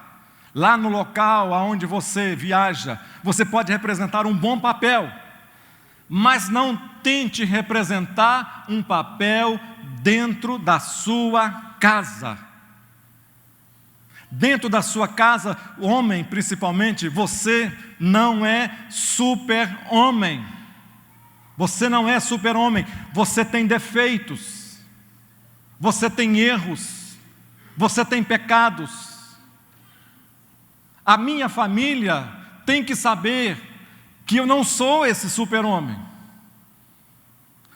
Lá no local aonde você viaja, você pode representar um bom papel. Mas não tente representar um papel dentro da sua casa. Dentro da sua casa, homem principalmente, você não é super-homem. Você não é super-homem, você tem defeitos, você tem erros, você tem pecados. A minha família tem que saber que eu não sou esse super-homem,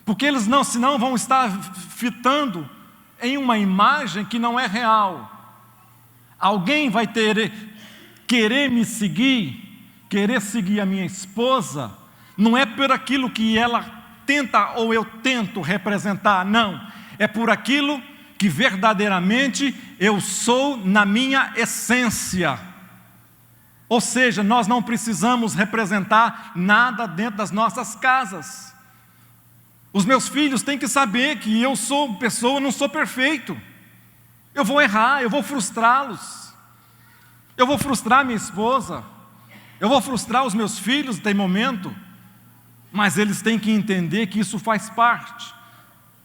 porque eles senão vão estar fitando em uma imagem que não é real. Alguém vai querer me seguir, querer seguir a minha esposa, não é por aquilo que ela tenta ou eu tento representar, não. É por aquilo que verdadeiramente eu sou na minha essência. Ou seja, nós não precisamos representar nada dentro das nossas casas. Os meus filhos têm que saber que eu sou pessoa, não sou perfeito. Eu vou errar, eu vou frustrá-los. Eu vou frustrar minha esposa. Eu vou frustrar os meus filhos, tem momento. Mas eles têm que entender que isso faz parte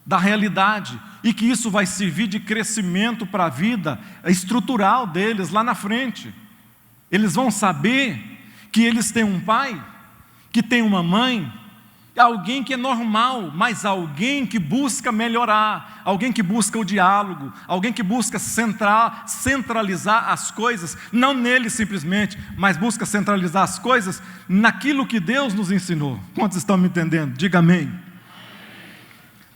da realidade e que isso vai servir de crescimento para a vida estrutural deles lá na frente. Eles vão saber que eles têm um pai, que tem uma mãe, alguém que é normal, mas alguém que busca melhorar, alguém que busca o diálogo, alguém que busca centralizar as coisas, não nele simplesmente, mas busca centralizar as coisas naquilo que Deus nos ensinou. Quantos estão me entendendo? Diga amém.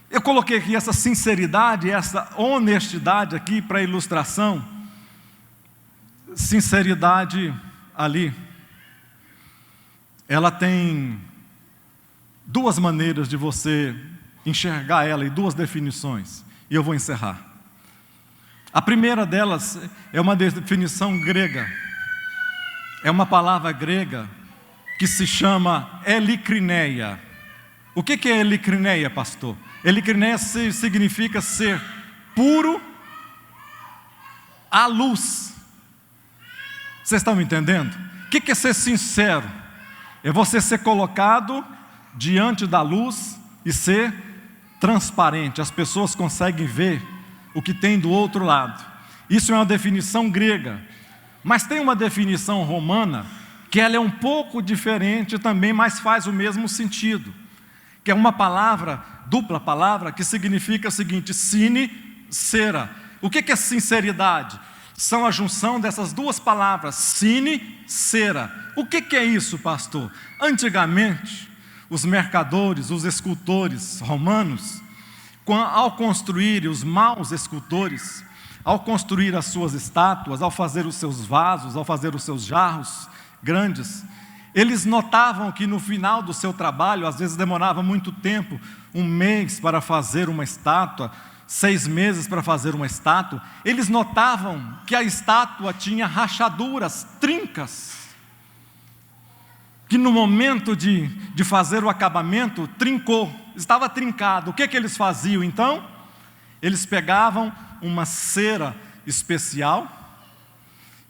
Eu coloquei aqui essa sinceridade, essa honestidade aqui para ilustração. Sinceridade ali, ela tem duas maneiras de você enxergar ela e duas definições, e eu vou encerrar. A primeira delas é uma definição grega, é uma palavra grega que se chama elikrineia. O que é elikrineia, pastor? Elikrineia significa ser puro à luz. Vocês estão me entendendo? O que é ser sincero? É você ser colocado diante da luz e ser transparente. As pessoas conseguem ver o que tem do outro lado. Isso é uma definição grega. Mas tem uma definição romana que ela é um pouco diferente também, mas faz o mesmo sentido. Que é uma palavra, dupla palavra, que significa o seguinte: sine, cera. O que é sinceridade? São a junção dessas duas palavras, sine, cera. O que é isso, pastor? Antigamente, os mercadores, os escultores romanos, ao construir, os maus escultores, ao construir as suas estátuas, ao fazer os seus vasos, ao fazer os seus jarros grandes, eles notavam que no final do seu trabalho, às vezes demorava muito tempo, 1 mês para fazer uma estátua, 6 meses para fazer uma estátua, eles notavam que a estátua tinha rachaduras, trincas, que no momento de fazer o acabamento, trincou, estava trincado. O que eles faziam então? Eles pegavam uma cera especial,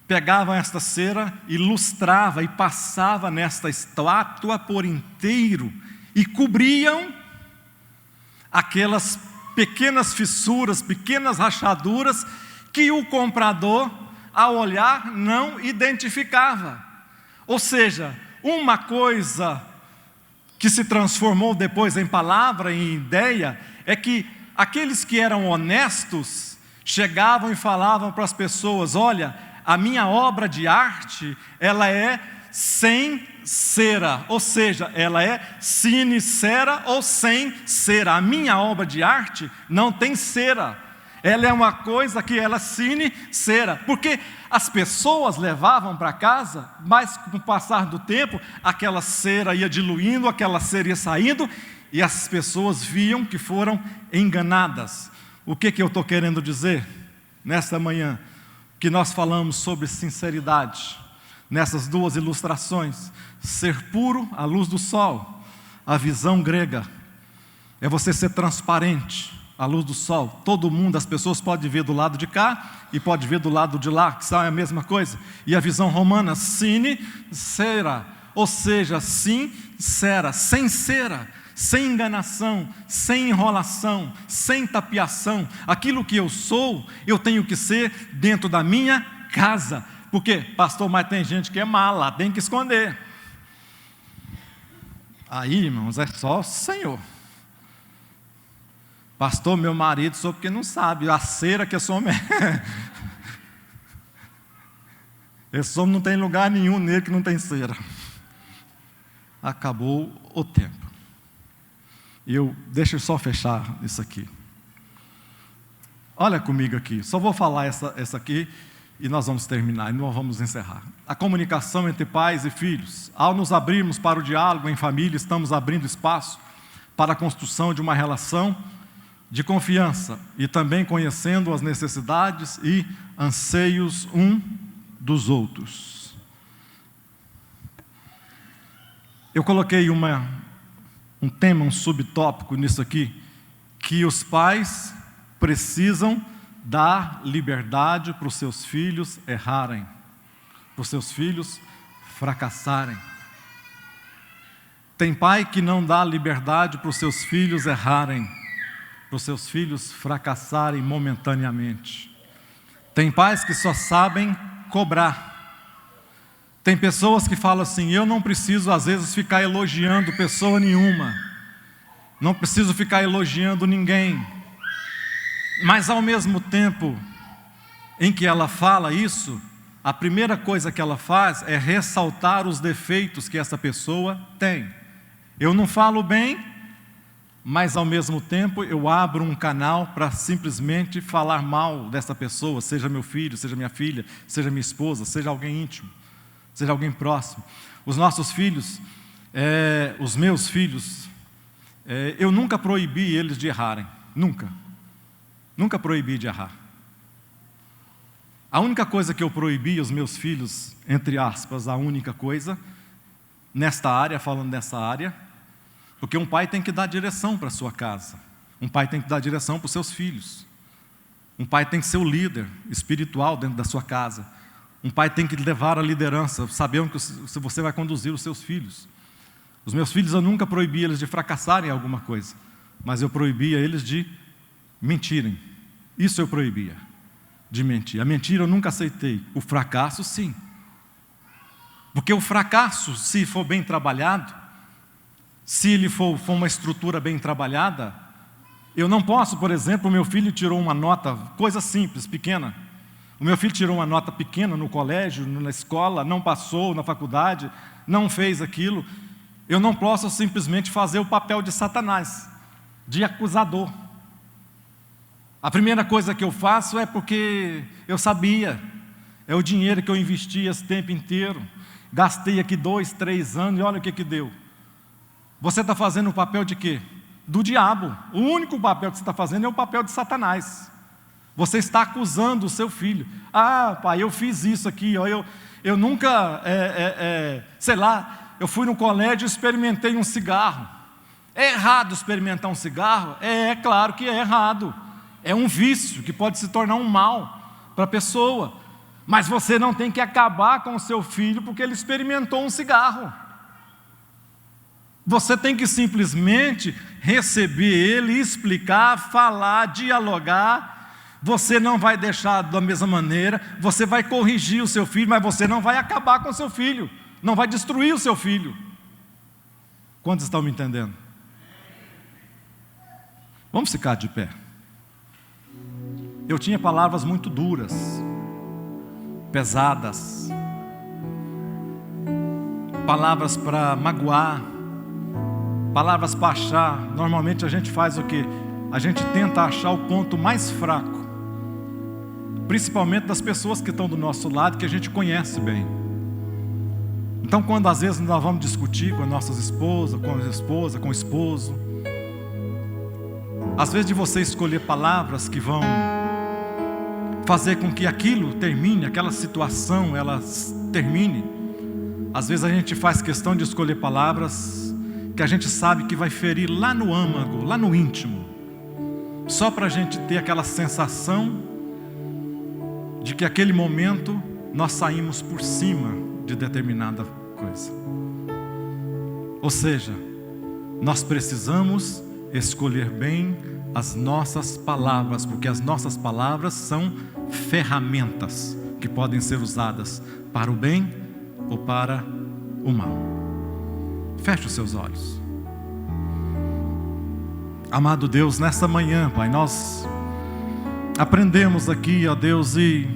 pegavam esta cera e lustrava e passava nesta estátua por inteiro e cobriam aquelas pequenas fissuras, pequenas rachaduras que o comprador, ao olhar, não identificava. Ou seja, uma coisa que se transformou depois em palavra, em ideia, é que aqueles que eram honestos chegavam e falavam para as pessoas: olha, a minha obra de arte, ela é sem cera, ou seja, ela é sine cera ou sem cera. A minha obra de arte não tem cera, ela é uma coisa que ela sine cera, porque as pessoas levavam para casa, mas com o passar do tempo, aquela cera ia diluindo, aquela cera ia saindo, e as pessoas viam que foram enganadas. O que eu estou querendo dizer nesta manhã? Que nós falamos sobre sinceridade, nessas duas ilustrações. Ser puro à luz do sol, a visão grega, é você ser transparente à luz do sol. Todo mundo, as pessoas podem ver do lado de cá e pode ver do lado de lá, que são a mesma coisa. E a visão romana, sine, cera, ou seja, sincera, sem cera, sem enganação, sem enrolação, sem tapiação. Aquilo que eu sou, eu tenho que ser dentro da minha casa. Porque, pastor, mas tem gente que é mala, tem que esconder. Aí, irmãos, é só o Senhor. Pastor, meu marido, só porque não sabe, a cera que esse homem é. Esse homem não tem lugar nenhum nele que não tem cera. Acabou o tempo. Deixa eu só fechar isso aqui. olha comigo aqui, só vou falar essa aqui e nós vamos terminar, e nós vamos encerrar. A comunicação entre pais e filhos. Ao nos abrirmos para o diálogo em família, estamos abrindo espaço para a construção de uma relação de confiança e também conhecendo as necessidades e anseios um dos outros. Eu coloquei um tema, um subtópico nisso aqui, que os pais precisam dar liberdade para os seus filhos errarem, para os seus filhos fracassarem. Tem pai que não dá liberdade para os seus filhos errarem, para os seus filhos fracassarem momentaneamente. Tem pais que só sabem cobrar. Tem pessoas que falam assim: eu não preciso às vezes ficar elogiando pessoa nenhuma, não preciso ficar elogiando ninguém. Mas ao mesmo tempo em que ela fala isso, a primeira coisa que ela faz é ressaltar os defeitos que essa pessoa tem. Eu não falo bem, mas ao mesmo tempo eu abro um canal para simplesmente falar mal dessa pessoa, seja meu filho, seja minha filha, seja minha esposa, seja alguém íntimo, seja alguém próximo. Os nossos filhos, os meus filhos, eu nunca proibi eles de errarem, nunca proibi de errar. A única coisa que eu proibi aos meus filhos, entre aspas, a única coisa, nesta área, falando dessa área, porque um pai tem que dar direção para a sua casa, um pai tem que dar direção para os seus filhos, um pai tem que ser o líder espiritual dentro da sua casa, um pai tem que levar a liderança, sabendo que você vai conduzir os seus filhos. Os meus filhos, eu nunca proibi eles de fracassarem em alguma coisa, mas eu proibia eles de mentirem. Isso eu proibia, de mentir. A mentira eu nunca aceitei, o fracasso sim. Porque o fracasso, se for bem trabalhado, se ele for uma estrutura bem trabalhada, eu não posso, por exemplo, o meu filho tirou uma nota, coisa simples, pequena. O meu filho tirou uma nota pequena no colégio, na escola, não passou na faculdade, não fez aquilo. Eu não posso simplesmente fazer o papel de Satanás, de acusador. A primeira coisa que eu faço é porque eu sabia, é o dinheiro que eu investi esse tempo inteiro, gastei aqui 2, 3 anos e olha o que deu. Você está fazendo o papel de quê? Do diabo. O único papel que você está fazendo é o papel de Satanás. Você está acusando o seu filho. Ah, pai, eu fiz isso aqui, ó, eu nunca, sei lá, eu fui no colégio e experimentei um cigarro. É errado experimentar um cigarro? É claro que é errado. É um vício que pode se tornar um mal para a pessoa. Mas você não tem que acabar com o seu filho porque ele experimentou um cigarro. Você tem que simplesmente receber ele, explicar, falar, dialogar. Você não vai deixar da mesma maneira, você vai corrigir o seu filho, mas você não vai acabar com o seu filho, não vai destruir o seu filho. Quantos estão me entendendo? Vamos ficar de pé. Eu tinha palavras muito duras, pesadas, palavras para magoar, palavras para achar. Normalmente a gente faz o quê? A gente tenta achar o ponto mais fraco, principalmente das pessoas que estão do nosso lado, que a gente conhece bem. Então, quando às vezes nós vamos discutir com as nossas esposas, com o esposo, às vezes de você escolher palavras que vão fazer com que aquilo termine, aquela situação, ela termine. Às vezes a gente faz questão de escolher palavras que a gente sabe que vai ferir lá no âmago, lá no íntimo, só para a gente ter aquela sensação de que aquele momento nós saímos por cima de determinada coisa. Ou seja, nós precisamos escolher bem as nossas palavras, porque as nossas palavras são ferramentas que podem ser usadas para o bem ou para o mal. Feche os seus olhos. Amado Deus, nessa manhã, Pai, nós aprendemos aqui, ó Deus, e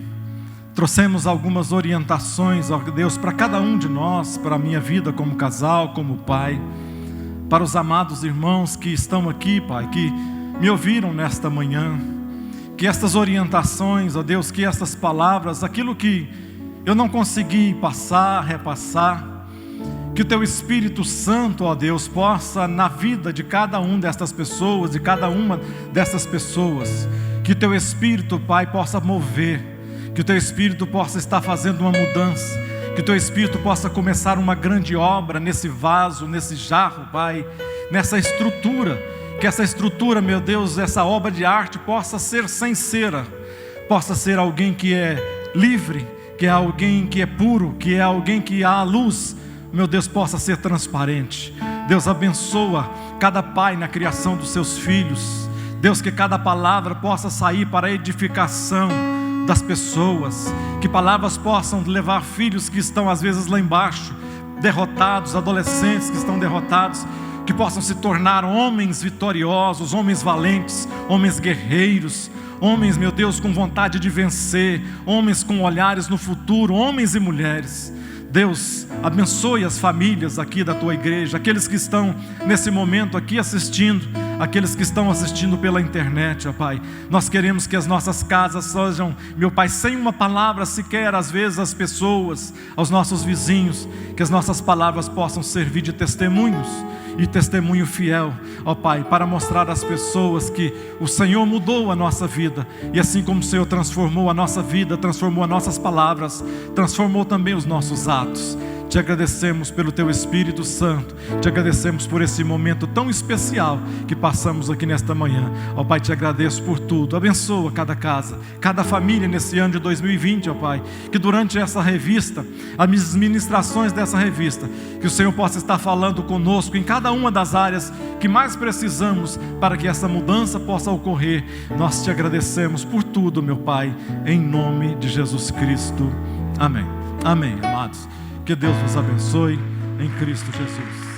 trouxemos algumas orientações, ó Deus, para cada um de nós, para a minha vida como casal, como pai, para os amados irmãos que estão aqui, Pai, que me ouviram nesta manhã, que estas orientações, ó Deus, que estas palavras, aquilo que eu não consegui passar, repassar, que o Teu Espírito Santo, ó Deus, possa na vida de cada um destas pessoas, de cada uma dessas pessoas, que o Teu Espírito, Pai, possa mover, que o Teu Espírito possa estar fazendo uma mudança, que o Teu Espírito possa começar uma grande obra nesse vaso, nesse jarro, Pai, nessa estrutura, que essa estrutura, meu Deus, essa obra de arte possa ser sem cera, possa ser alguém que é livre, que é alguém que é puro, que é alguém que há luz, meu Deus, possa ser transparente. Deus, abençoa cada pai na criação dos seus filhos. Deus, que cada palavra possa sair para a edificação das pessoas, que palavras possam levar filhos que estão às vezes lá embaixo, derrotados, adolescentes que estão derrotados, que possam se tornar homens vitoriosos, homens valentes, homens guerreiros, homens, meu Deus, com vontade de vencer, homens com olhares no futuro, homens e mulheres. Deus, abençoe as famílias aqui da Tua igreja, aqueles que estão nesse momento aqui assistindo, aqueles que estão assistindo pela internet, ó Pai. Nós queremos que as nossas casas sejam, meu Pai, sem uma palavra sequer, às vezes às pessoas, aos nossos vizinhos, que as nossas palavras possam servir de testemunhos, e testemunho fiel, ó Pai, para mostrar às pessoas que o Senhor mudou a nossa vida, e assim como o Senhor transformou a nossa vida, transformou as nossas palavras, transformou também os nossos atos. Te agradecemos pelo Teu Espírito Santo, te agradecemos por esse momento tão especial que passamos aqui nesta manhã. Ó Pai, te agradeço por tudo. Abençoa cada casa, cada família nesse ano de 2020, ó Pai, que durante essa revista, as ministrações dessa revista, que o Senhor possa estar falando conosco em cada uma das áreas que mais precisamos para que essa mudança possa ocorrer. Nós te agradecemos por tudo, meu Pai, em nome de Jesus Cristo. Amém. Amém, amados. Que Deus vos abençoe em Cristo Jesus.